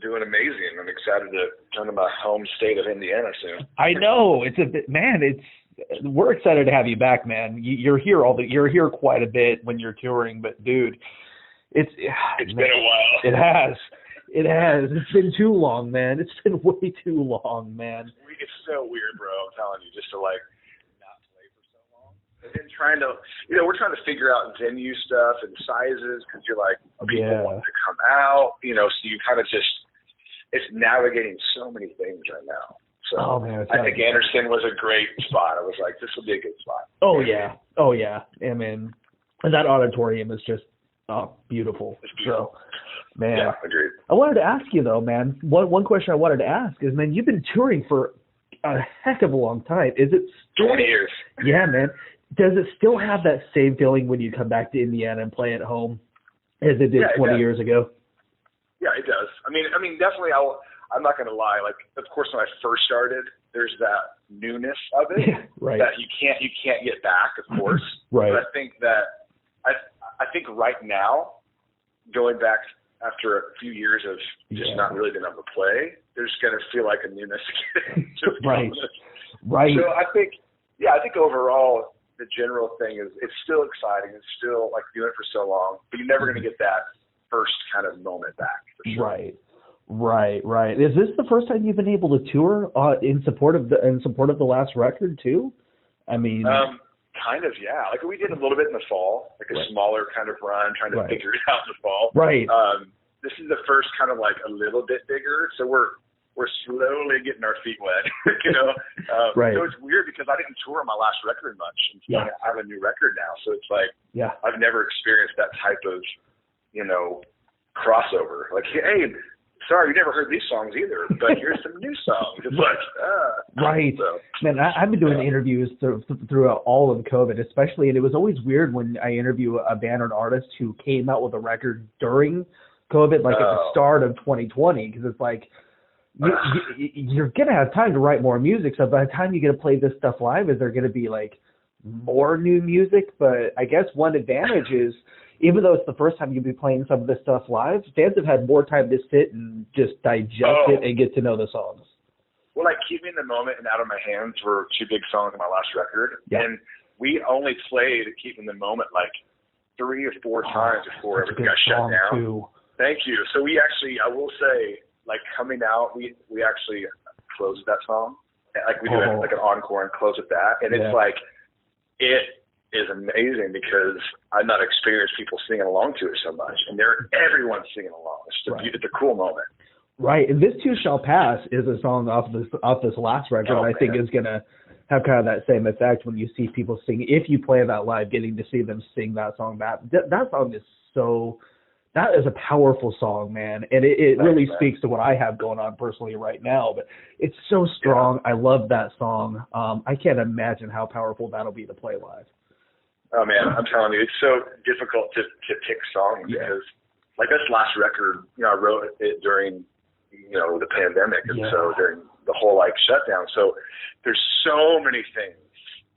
doing amazing. I'm excited to turn to my home state of Indiana soon. I know it's a bit, man. We're excited to have you back, man. You're here you're here quite a bit when you're touring, but dude, it's been a while. It has. It's been too long, man. It's been way too long, man. It's so weird, bro. I'm telling you, just to like not play for so long. And then trying to, we're trying to figure out venue stuff and sizes because you're like, people want to come out, so you kind of just, it's navigating so many things right now. So I think Anderson was a great spot. I was like, this will be a good spot. Oh yeah. I mean, and that auditorium is just beautiful. It's beautiful. So, man, yeah, agreed. I wanted to ask you though, man. One question I wanted to ask is, man, you've been touring for a heck of a long time. Is it still, 20 years? Yeah, man. Does it still have that same feeling when you come back to Indiana and play at home as it did 20 years ago? Yeah, it does. I mean, definitely. I'm not going to lie. Like, of course, when I first started, there's that newness of it right. that you can't get back, of course. Right. But I think that I think right now, going back after a few years of just not really being able to play, there's going to feel like a newness again. Right. So I think overall, the general thing is it's still exciting. It's still like doing it for so long, but you're never going to get that first kind of moment back. For sure. Right. Is this the first time you've been able to tour in support of the last record too? I mean, kind of, yeah. Like we did a little bit in the fall, like a smaller kind of run, trying to figure it out in the fall. Right. This is the first kind of like a little bit bigger, so we're slowly getting our feet wet, Right. So it's weird because I didn't tour on my last record much, and so I have a new record now. So it's like I've never experienced that type of crossover. Like, hey, sorry, you never heard these songs either, but here's some new songs. It's like, right. So, man, I've been doing interviews throughout all of COVID, especially, and it was always weird when I interview a band or an artist who came out with a record during COVID, like at the start of 2020, because it's like, you're going to have time to write more music, so by the time you get to play this stuff live, is there going to be like more new music? But I guess one advantage is, even though it's the first time you'll be playing some of this stuff live, fans have had more time to sit and just digest it and get to know the songs. Well, like Keep Me in the Moment and Out of My Hands were two big songs on my last record. Yeah. And we only played Keep Me in the Moment like 3 or 4 times before everything got shut down. Too. Thank you. So we actually, I will say, like coming out, we actually closed that song. Like we do like an encore and close with that. And it's like, it is amazing because I've not experienced people singing along to it so much, and everyone's singing along. It's a cool moment. Right, and This Too Shall Pass is a song off this last record, and I think is gonna have kind of that same effect when you see people sing. If you play that live, getting to see them sing that song, that song is that is a powerful song, man, and it really speaks to what I have going on personally right now. But it's so strong. I love that song. I can't imagine how powerful that'll be to play live. Oh man, I'm telling you, it's so difficult to pick songs because, like this last record, I wrote it during, the pandemic, and so during the whole like shutdown. So there's so many things.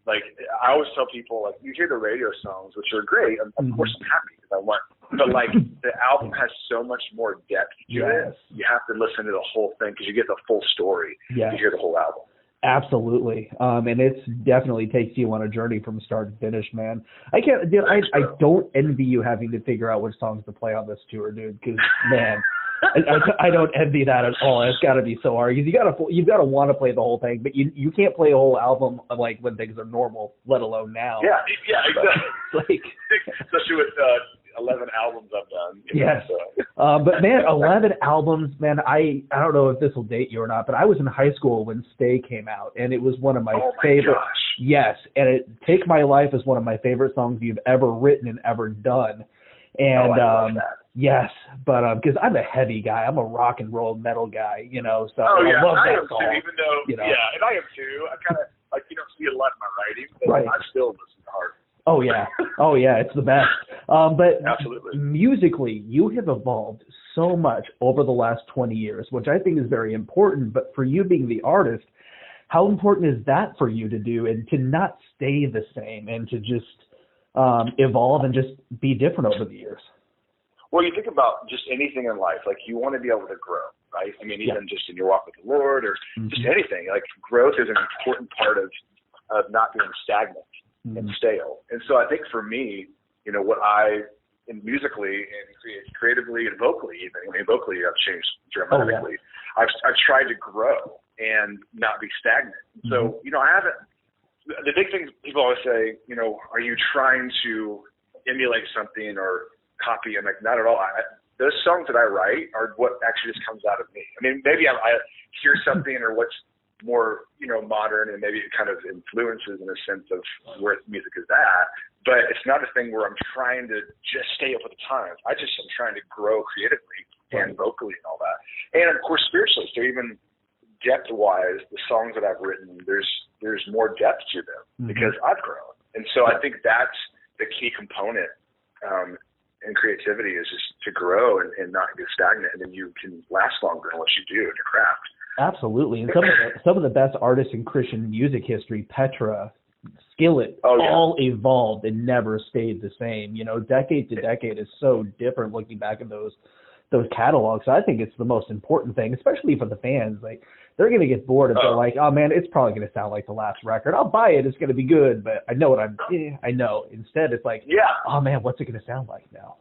Like I always tell people, like you hear the radio songs, which are great. Of course, I'm happy because I want, but like the album has so much more depth to it. You have to listen to the whole thing because you get the full story. You hear the whole album. Absolutely. And it's definitely takes you on a journey from start to finish, man. I don't envy you having to figure out which songs to play on this tour, dude, because, man, I don't envy that at all. It's got to be so hard because you've got to want to play the whole thing, but you can't play a whole album like when things are normal, let alone now. Yeah, exactly. Especially with 11 albums I've done. Yes. But man, 11 albums, man, I don't know if this will date you or not, but I was in high school when Stay came out, and it was one of my favorite. Gosh. Yes, and Take My Life is one of my favorite songs you've ever written and ever done. And I love that. Yes, but because I'm a heavy guy, I'm a rock and roll metal guy, so I love I that am song. too, even though, and I am too. I kind of, like, you don't see a lot in my writing, but I still listen to Heart. Oh yeah, it's the best. But absolutely, musically, you have evolved so much over the last 20 years, which I think is very important. But for you being the artist, how important is that for you to do and to not stay the same and to just evolve and just be different over the years? Well, you think about just anything in life, like you want to be able to grow. right? I mean, even just in your walk with the Lord or just anything, like growth is an important part of not being stagnant and stale. And so I think for me, you know, what and musically and creatively and vocally even, I mean, vocally I've changed dramatically. I've tried to grow and not be stagnant. So, you know, the big thing people always say, you know, are you trying to emulate something or copy? I'm like, not at all. Those songs that I write are what actually just comes out of me. I mean, maybe I hear something or what's more, you know, modern, and maybe it kind of influences in a sense of where music is at, but it's not a thing where I'm trying to just stay up with the times. I'm trying to grow creatively and vocally and all that. And of course, spiritually, so even depth-wise, the songs that I've written, there's more depth to them because I've grown. And so I think that's the key component in creativity, is just to grow and not get stagnant, and then you can last longer in what you do in your craft. Absolutely. And some of the best artists in Christian music history, Petra, Skillet, all evolved and never stayed the same. You know, decade to decade is so different looking back at those catalogs. I think it's the most important thing, especially for the fans. Like, they're going to get bored if they're like, oh man, it's probably going to sound like the last record. I'll buy it. It's going to be good, but I know I know. Instead, it's like, oh man, what's it going to sound like now?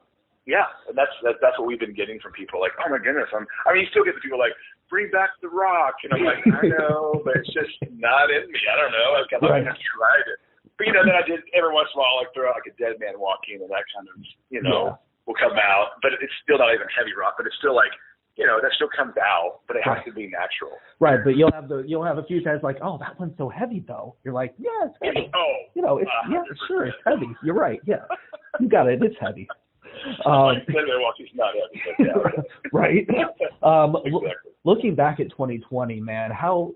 Yeah, and that's what we've been getting from people. Like, oh my goodness, I mean, you still get the people like, bring back the rock, and I'm like, I know, but it's just not in me. I don't know. I've tried it, but you know, then I did every once in a while, like throw out like a Dead Man Walking, and that kind of, you know, will come out. But it's still not even heavy rock, but it's still like, you know, that still comes out, but it has to be natural. Right, but you'll have a few times like, oh, that one's so heavy though. You're like, yeah, it's heavy. You know, it's sure, it's heavy. You're right. Yeah, you got it. It's heavy. Milwaukee's not heavy, but right. Exactly. Looking back at 2020, man, how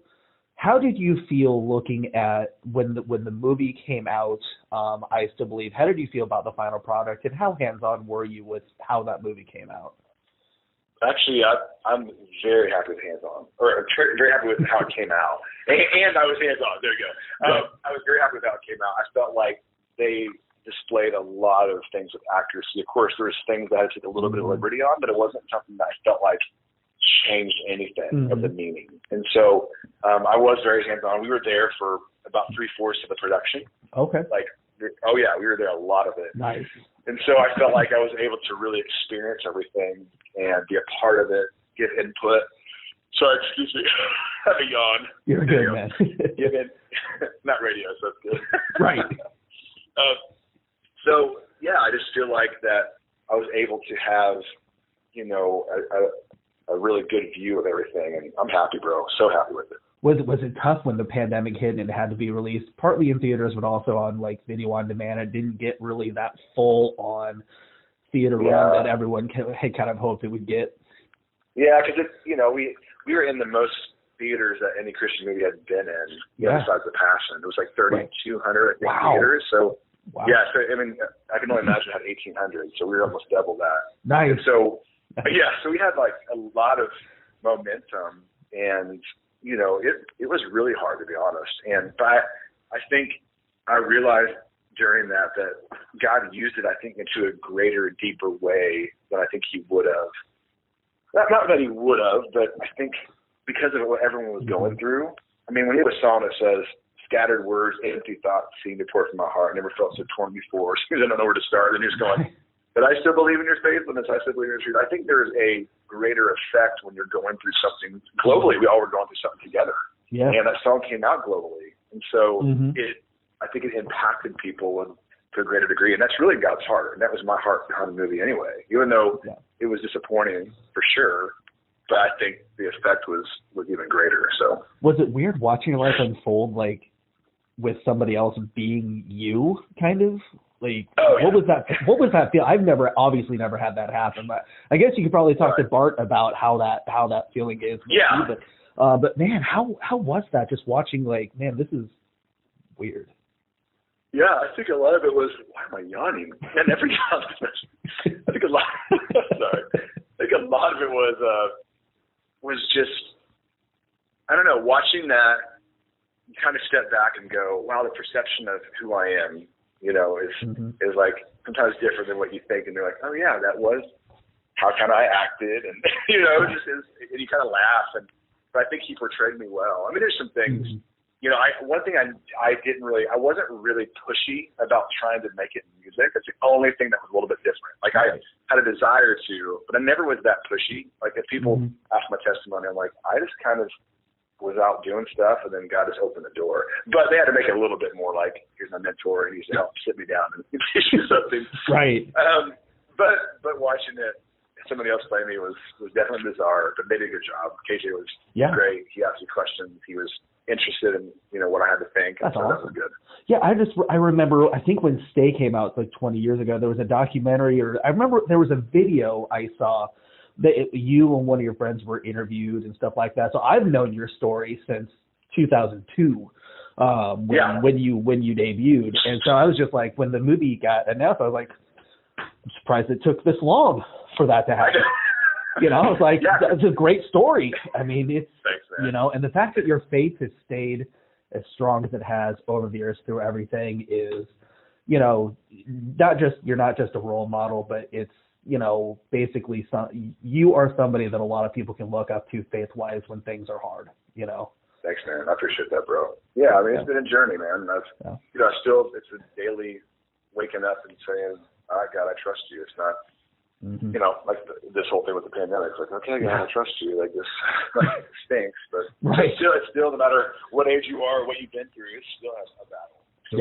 did you feel looking at when the movie came out? I Still Believe. How did you feel about the final product, and how hands-on were you with how that movie came out? Actually, I'm very happy with hands-on, or very happy with how it came out, and I was hands-on. There you go. I was very happy with how it came out. I felt like they displayed a lot of things with accuracy. Of course, there was things that I took a little bit of liberty on, but it wasn't something that I felt like changed anything of the meaning. And so I was very hands-on. We were there for about 3/4 of the production. Okay. We were there a lot of it. Nice. And so I felt like I was able to really experience everything and be a part of it, give input. Sorry, excuse me. I have a yawn. You're good, man. Not radio, so it's good. Right. So, yeah, I just feel like that I was able to have, you know, a really good view of everything, and I'm happy, bro. So happy with it. Was it tough when the pandemic hit and it had to be released, partly in theaters, but also on, like, video on demand? It didn't get really that full-on theater run that everyone had kind of hoped it would get. Yeah, because, you know, we were in the most theaters that any Christian movie had been in, besides The Passion. It was like 3,200 theaters, so... Wow. Yeah, so I mean, I can only imagine it had 1,800, so we were almost double that. Nice. And so, so we had like a lot of momentum, and you know, it was really hard, to be honest. But I think I realized during that God used it, I think, into a greater, deeper way than I think He would have. Not that He would have, but I think because of what everyone was going through. I mean, when you have a song that says, "Scattered words, empty thoughts seem to pour from my heart. I never felt so torn before." So I don't know where to start. And you're just going, but I still believe in your faithfulness. I still believe in your truth. I think there's a greater effect when you're going through something globally. We all were going through something together. Yeah. And that song came out globally. And so I think it impacted people to a greater degree. And that's really God's heart. And that was my heart behind the movie anyway, even though it was disappointing for sure. But I think the effect was even greater. So was it weird watching your life unfold, like, with somebody else being you, kind of? Like, what was that feel? I've obviously never had that happen, but I guess you could probably talk to Bart about how that feeling is. Yeah. But man, how was that, just watching, like, man, this is weird. Yeah, I think a lot of it was, why am I yawning? And every time, I think a lot of it was just, I don't know, watching that, you kind of step back and go, wow, the perception of who I am, you know, is like sometimes different than what you think. And they're like, oh yeah, that was how kind of I acted, and and you kind of laugh, but I think he portrayed me well. I mean, there's some things, one thing I wasn't really pushy about trying to make it music. It's the only thing that was a little bit different. Like I had a desire to, but I never was that pushy. Like if people ask my testimony, I'm like, I just kind of was out doing stuff, and then God just opened the door. But they had to make it a little bit more like, here's my mentor, and he's to help sit me down and teach you something. Right. But watching it, somebody else play me was definitely bizarre, but they did a good job. KJ was great. He asked me questions. He was interested in, what I had to think. That's so awesome. That was good. Yeah, I remember, I think when Stay came out like 20 years ago, there was a documentary, or I remember there was a video I saw that you and one of your friends were interviewed and stuff like that. So I've known your story since 2002. When you debuted. And so I was just like, when the movie got announced, I was like, I'm surprised it took this long for that to happen. I was like, that's a great story. I mean, it's, thanks, man. And the fact that your faith has stayed as strong as it has over the years through everything is, you're not just a role model, but it's, basically you are somebody that a lot of people can look up to faith-wise when things are hard, Thanks, man. I appreciate that, bro. Yeah, I mean, it's been a journey, man. It's a daily waking up and saying, all right, God, I trust you. It's not, like this whole thing with the pandemic. It's like, okay, God, I trust you. Like this stinks, but it's still, no matter what age you are, what you've been through, it still has a battle. So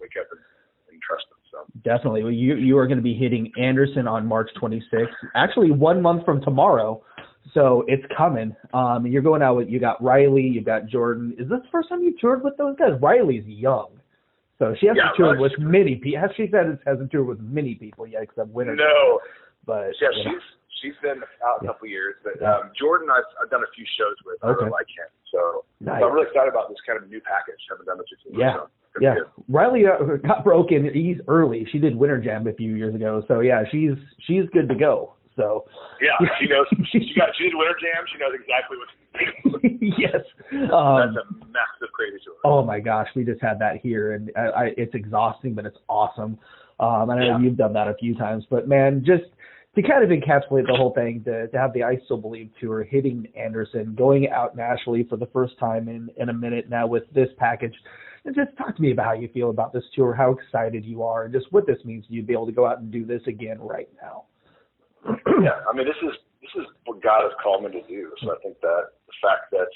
wake up and trust him. So definitely. Well, you are going to be hitting Anderson on March 26th. Actually, 1 month from tomorrow. So it's coming. You're going out with, you got Riley, you got Jordan. Is this the first time you toured with those guys? Riley's young. So she hasn't toured with many people. She said hasn't toured with many people yet except Winter. No. But she's been out a couple of years. But Jordan, I've done a few shows with. I really like him. So I'm really excited about this kind of new package. I haven't done this before. Yeah. So good. Riley got broken. He's early. She did Winter Jam a few years ago. So she's good to go. So she knows. She did Winter Jam. She knows exactly what to do. Yes. That's a massive crazy tour. Oh my gosh, we just had that here, and it's exhausting, but it's awesome. I know you've done that a few times, but man, just to kind of encapsulate the whole thing, to have the I Still Believe tour, hitting Anderson, going out nationally for the first time in a minute now with this package. And just talk to me about how you feel about this tour, how excited you are, and just what this means to you to be able to go out and do this again right now. Yeah, I mean, this is what God has called me to do. So I think that the fact that,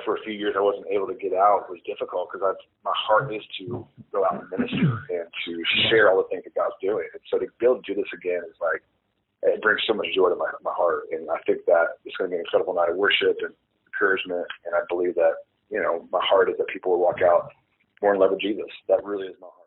for a few years I wasn't able to get out was difficult because my heart is to go out and minister and to share all the things that God's doing. And so to be able to do this again is like, it brings so much joy to my heart. And I think that it's going to be an incredible night of worship and encouragement. And I believe that, my heart is that people will walk out more in love with Jesus. That really is my heart.